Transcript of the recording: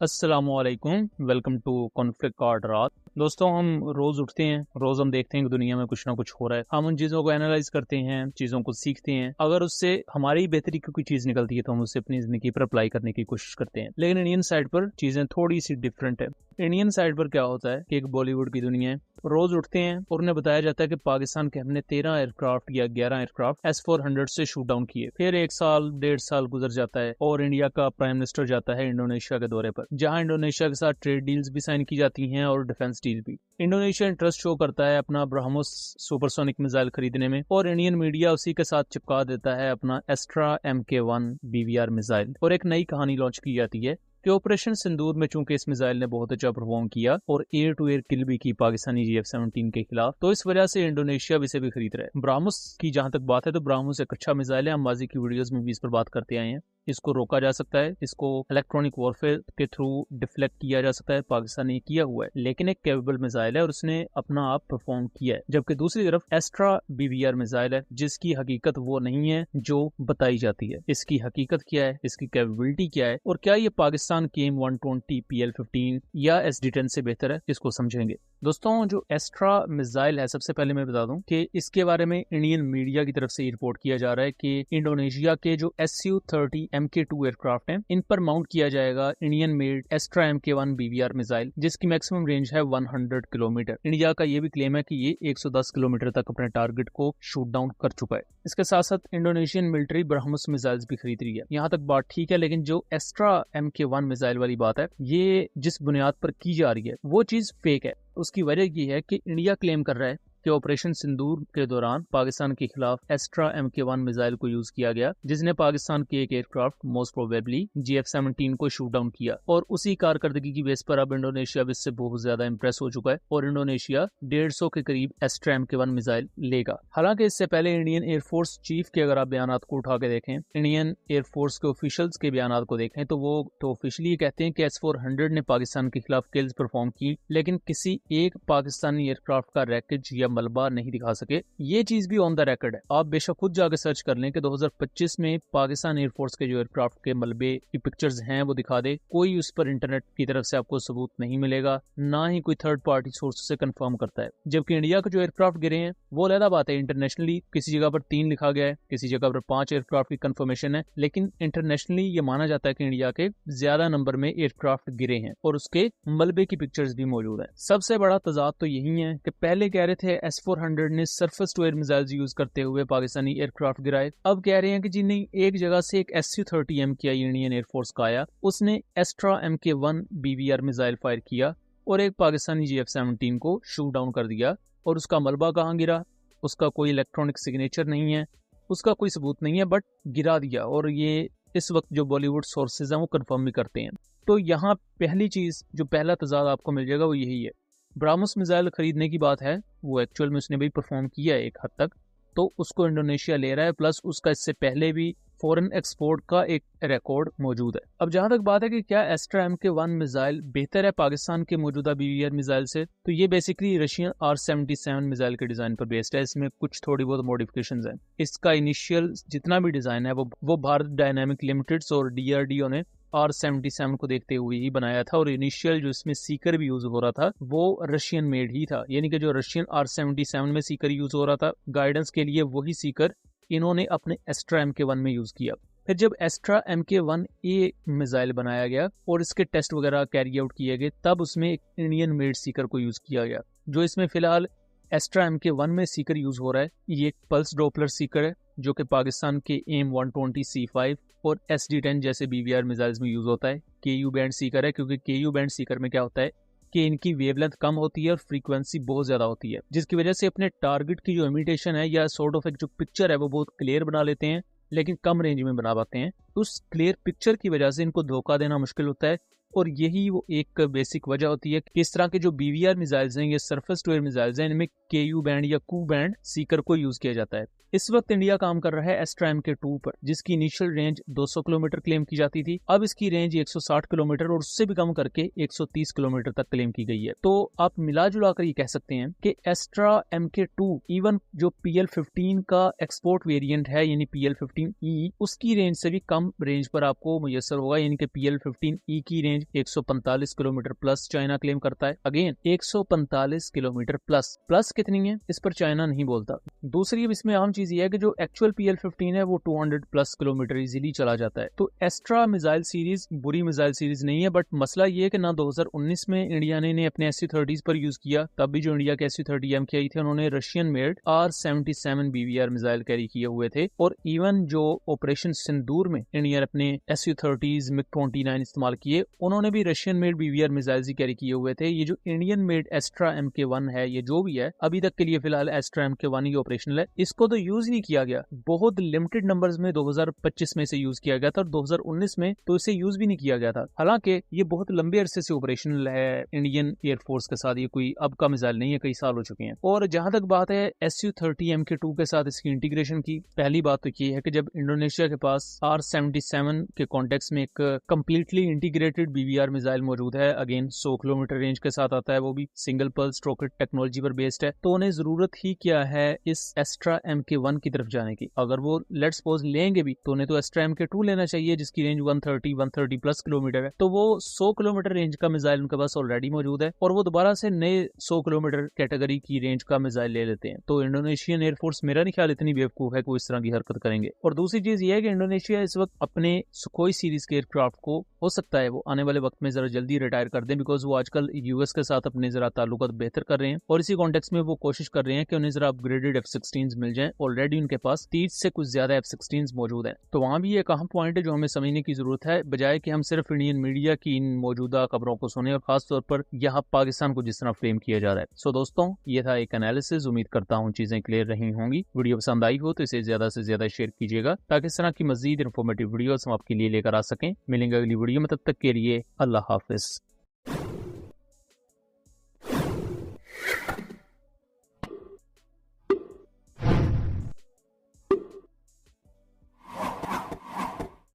अस्सलामुअलैकुम, welcome to conflict card रात। दोस्तों, हम रोज उठते हैं, रोज हम देखते हैं कि दुनिया में कुछ ना कुछ हो रहा है। हम उन चीजों को एनालाइज करते हैं, चीजों को सीखते हैं। अगर उससे हमारी बेहतरी की कोई चीज निकलती है तो हम उसे अपनी जिंदगी पर अप्लाई करने की कोशिश करते हैं। लेकिन इंडियन साइड पर चीजें थोड़ी सी डिफरेंट है। इंडियन साइड पर क्या होता है कि एक बॉलीवुड की दुनिया है। रोज उठते हैं और उन्हें बताया जाता है कि पाकिस्तान के हमने 13 एयरक्राफ्ट या 11 एयरक्राफ्ट S-400 से शूट डाउन किए। फिर 1 साल 1.5 साल गुजर जाता है और इंडिया का प्राइम मिनिस्टर जाता है इंडोनेशिया के दौरे पर, जहां इंडोनेशिया के साथ ट्रेड डील्स भी साइन की जाती हैं और डिफेंस डील भी। इंडोनेशिया इंटरेस्ट शो करता है अपना ब्रह्मोस सुपरसोनिक मिसाइल खरीदने में और इंडियन मीडिया उसी के साथ चिपका देता है अपना एस्ट्रा MK1 BVR मिसाइल। और एक नई कहानी लॉन्च की जाती है कि ऑपरेशन सिंदूर में चूंकि इस मिसाइल ने बहुत अच्छा परफॉर्म किया और एयर टू एयर किल भी की पाकिस्तानी GF-17 के खिलाफ, तो इस वजह से इंडोनेशिया भी इसे भी खरीद रहा है। ब्राह्मोस की जहां तक बात है तो ब्राह्मोस एक अच्छा मिसाइल है। हम माजी की वीडियोस में भी इस पर बात करते आए हैं। इसको रोका जा सकता है, इसको इलेक्ट्रॉनिक वॉरफेयर के थ्रू डिफ्लेक्ट किया जा सकता है। पाकिस्तान ने किया हुआ है, लेकिन एक कैपेबल मिसाइल है और उसने अपना आप परफॉर्म किया है। जबकि दूसरी तरफ एस्ट्रा BVR मिसाइल है जिसकी हकीकत वो नहीं है जो बताई जाती है। इसकी हकीकत क्या है, इसकी कैपेबिलिटी क्या है और क्या ये पाकिस्तान के M120 PL-15 या SD-10 से बेहतर है, इसको समझेंगे। दोस्तों, जो एस्ट्रा मिसाइल है, सबसे पहले मैं बता दूं कि इसके बारे में इंडियन मीडिया की तरफ से रिपोर्ट किया जा रहा है कि इंडोनेशिया के जो Su-30 MK2 एयरक्राफ्ट हैं, इन पर माउंट किया जाएगा Indian made Astra MK1 BVR missile, जिसकी मैक्सिमम रेंज है 100 किलोमीटर। इंडिया का ये भी क्लेम है कि ये 110 किलोमीटर तक अपने टारगेट को शूट डाउन कर चुका है। इसके साथ साथ इंडोनेशियन मिलिट्री ब्रह्मोस मिसाइल्स भी खरीद रही है। यहाँ तक बात ठीक है, लेकिन जो एस्ट्रा MK1 मिसाइल वाली बात है, ये जिस बुनियाद पर की जा रही है वो चीज फेक है। उसकी वजह ये है कि इंडिया क्लेम कर रहा है कि ऑपरेशन सिंदूर के दौरान पाकिस्तान के खिलाफ एस्ट्रा MK1 मिसाइल को यूज किया गया, जिसने पाकिस्तान के एक एयरक्राफ्ट मोस्ट प्रोबेबली GF-17 को शूट डाउन किया। और उसी कारकर्दगी की बेस पर अब इंडोनेशिया इससे बहुत ज्यादा इंप्रेस हो चुका है और इंडोनेशिया 150 के करीब एस्ट्रा MK1 मिसाइल लेगा। हालांकि इससे पहले इंडियन एयरफोर्स चीफ के अगर आप बयान को उठा के देखें, इंडियन एयरफोर्स के ऑफिशियल्स के बयान को देखें, तो वो तो ऑफिशियली कहते हैं कि S-400 ने पाकिस्तान के खिलाफ किल्स परफॉर्म की, लेकिन किसी एक पाकिस्तानी एयरक्राफ्ट का रैकेज या मलबा नहीं दिखा सके। ये चीज भी ऑन द रिकॉर्ड है। आप बेशक खुद जाकर सर्च कर लें कि 2025 में पाकिस्तान एयरफोर्स के जो एयरक्राफ्ट के मलबे की पिक्चर्स हैं वो दिखा दे, कोई उस पर इंटरनेट की तरफ से आपको सबूत नहीं मिलेगा, ना ही कोई थर्ड पार्टी सोर्स से कंफर्म करता है। जबकि इंडिया के जो एयरक्राफ्ट गिरे हैं वो अलग बात है। इंटरनेशनली किसी जगह पर 3 लिखा गया है, किसी जगह पर 5 एयरक्राफ्ट की कंफर्मेशन है, लेकिन इंटरनेशनली ये माना जाता है कि इंडिया के ज्यादा नंबर में एयरक्राफ्ट गिरे हैं और उसके मलबे की पिक्चर्स भी मौजूद है। सबसे बड़ा तजाद तो यही है कि पहले कह रहे थे S-400 ने surface to air missiles use करते हुए पाकिस्तानी एयरक्राफ्ट गिराए। अब कह रहे हैं कि जी नहीं, एक जगह से एक Su-30 MKI इंडियन एयरफोर्स का आया, उसने extra MK1 BVR missile fire किया और एक पाकिस्तानी GF-17 को शूट डाउन कर दिया। और उसका मलबा कहाँ गिरा, उसका कोई इलेक्ट्रॉनिक सिग्नेचर नहीं है, उसका कोई सबूत नहीं है, बट गिरा दिया। और ये इस वक्त जो बॉलीवुड सोर्सेज हैं वो कंफर्म भी करते हैं। तो यहाँ पहली चीज, जो पहला तजाद आपको मिल जाएगा वो यही है। ब्राह्मोस मिसाइल खरीदने की बात है, वो एक्चुअल में उसने भी परफॉर्म किया है एक हद तक, तो उसको इंडोनेशिया ले रहा है, प्लस उसका इससे पहले भी फॉरेन एक्सपोर्ट का एक रिकॉर्ड मौजूद है। अब जहां तक बात है कि क्या एस्ट्रा MK1 मिसाइल बेहतर है पाकिस्तान के मौजूदा BVR मिसाइल से, तो ये बेसिकली रशियन R-77 मिसाइल के डिजाइन पर बेस्ड है। इसमें कुछ थोड़ी बहुत मॉडिफिकेशंस हैं। इसका इनिशियल जितना भी डिजाइन है वो भारत डायनामिक लिमिटेड और DRDO ने R-77 को देखते हुए ही बनाया था। और इनिशियल जो इसमें सीकर भी यूज हो रहा था वो रशियन मेड ही था, यानी कि जो रशियन R-77 में सीकर यूज हो रहा था, गाइडेंस के लिए वही सीकर इन्होंने अपने एस्ट्रा MK1 में यूज किया। फिर जब एस्ट्रा MK1A मिसाइल बनाया गया और इसके टेस्ट वगैरह कैरी आउट किए गए, तब उसमें एक इंडियन मेड सीकर को यूज किया गया। जो इसमें फिलहाल एस्ट्रा MK1 में सीकर यूज हो रहा है, ये एक पल्स डॉपलर सीकर है जो कि पाकिस्तान के AIM-120 C5 और SD-10 जैसे BVR मिसाइल्स में यूज होता है। KU बैंड सीकर है, क्योंकि KU बैंड सीकर में क्या होता है कि इनकी वेवलेंथ कम होती है और फ्रीक्वेंसी बहुत ज्यादा होती है, जिसकी वजह से अपने टारगेट की जो इमिटेशन है या सॉर्ट ऑफ एक जो पिक्चर है वो बहुत क्लियर बना लेते हैं, लेकिन कम रेंज में बना पाते हैं। उस क्लियर पिक्चर की वजह से इनको धोखा देना मुश्किल होता है। और यही वो एक बेसिक वजह होती है कि इस तरह के जो BVR मिसाइल्स हैं, ये सरफेस टू एयर मिसाइल्स हैं, इनमें KU बैंड या कू बैंड सीकर को यूज किया जाता है। इस वक्त इंडिया काम कर रहा है एस्ट्रा MK2 पर, जिसकी इनिशियल रेंज 200 किलोमीटर क्लेम की जाती थी। अब इसकी रेंज 160 किलोमीटर और उससे भी कम करके 130 किलोमीटर तक क्लेम की गई है। तो आप मिला जुला कर ये कह सकते हैं कि एस्ट्रा MK2 इवन जो PL-15 का एक्सपोर्ट वेरिएंट है, यानी PL-15E, उसकी रेंज से भी कम रेंज पर आपको मुयसर होगा, यानी कि PL-15E की range range 145 kilometre plus China claim करता है। अगेन 145 किलोमीटर प्लस कितनी है इस पर चाइना नहीं बोलता। दूसरी इसमें अहम चीज ये है कि जो एक्चुअल PL-15 है वो 200 प्लस किलोमीटर इजीली चला जाता है। तो एस्ट्रा मिसाइल सीरीज बुरी मिसाइल सीरीज नहीं है, बट मसला ये है कि ना 2019 में इंडिया ने अपने SU-30s पर यूज किया, तब भी जो इंडिया के SU-30M के आई थे उन्होंने Russian made R-77 BVR missile carry किए हुए थे। और इवन जो ऑपरेशन सिंदूर में इंडिया ने अपने SU-30s MiG-29 इस्तेमाल किए, उन्होंने भी रशियन मेड BVR मिसाइल ही कैरी किए हुए थे। ये जो इंडियन मेड एस्ट्रा MK1 है, ये जो भी है अभी तक के लिए फिलहाल एस्ट्रा MK1 ही ऑपरेशनल है, इसको तो यूज नहीं किया गया। बहुत लिमिटेड नंबर्स में 2025 में से यूज किया गया था और 2019 में तो इसे यूज भी नहीं किया गया था। हालांकि ये बहुत लंबे अरसे से ऑपरेशनल है इंडियन एयरफोर्स के साथ, ये कोई अब का मिसाइल नहीं है, कई साल हो चुके हैं। और जहां तक बात है SU-30 MK2 के साथ इसकी इंटीग्रेशन की, पहली बात तो ये है कि जब इंडोनेशिया के पास R-77 के कॉन्टेक्स्ट में एक कंप्लीटली इंटीग्रेटेड BVR मिसाइल मौजूद है, अगेन 100 किलोमीटर रेंज के साथ आता है, वो भी सिंगल पल्स रॉकेट टेक्नोलॉजी पर बेस्ड है, तो उन्हें जरूरत ही क्या है इस एस्ट्रा MK1 की तरफ जाने की। अगर वो लेट्स सपोज लेंगे भी तो उन्हें तो एस्ट्रा MK2 लेना चाहिए जिसकी रेंज 130 प्लस किलोमीटर है। तो वो 100 किलोमीटर रेंज का मिसाइल उनके पास ऑलरेडी मौजूद है और वो दोबारा से नए 100 किलोमीटर कैटेगरी की रेंज का मिसाइल ले लेते हैं। तो इंडोनेशियन एयरफोर्स मेरा नहीं ख्याल इतनी बेवकूफ है कि वो इस तरह की हरकत करेंगे। और दूसरी चीज ये है कि इंडोनेशिया इस वक्त अपने सुखोई सीरीज के एयरक्राफ्ट को हो सकता है वो आने वाले वक्त में जरा जल्दी रिटायर कर दें, बिकॉज वो आजकल US के साथ अपने जरा ताल्लुकात बेहतर कर रहे हैं और इसी कॉन्टेक्स्ट में वो कोशिश कर रहे हैं कि उन्हें जरा अपग्रेडेड F-16s मिल जाएं। ऑलरेडी उनके पास 30 से कुछ ज्यादा F-16s मौजूद हैं। तो वहां भी एक अहम पॉइंट है जो हमें समझने की जरूरत है, बजाय कि हम सिर्फ इंडियन मीडिया की इन मौजूदा खबरों को सुने और खासतौर पर यहाँ पाकिस्तान को जिस तरह फ्रेम किया जा रहा है। सो दोस्तों, ये था एक एनालिसिस। उम्मीद करता हूँ चीजें क्लियर रही होंगी। वीडियो पसंद आई हो तो इसे ज्यादा से ज्यादा शेयर कीजिएगा ताकि इस तरह की मजीद इन्फॉर्मेटिव वीडियोस हम आपके लिए लेकर आ सकें। मिलेंगे अगली वीडियो में, तब तक के लिए अल्लाह हाफिज।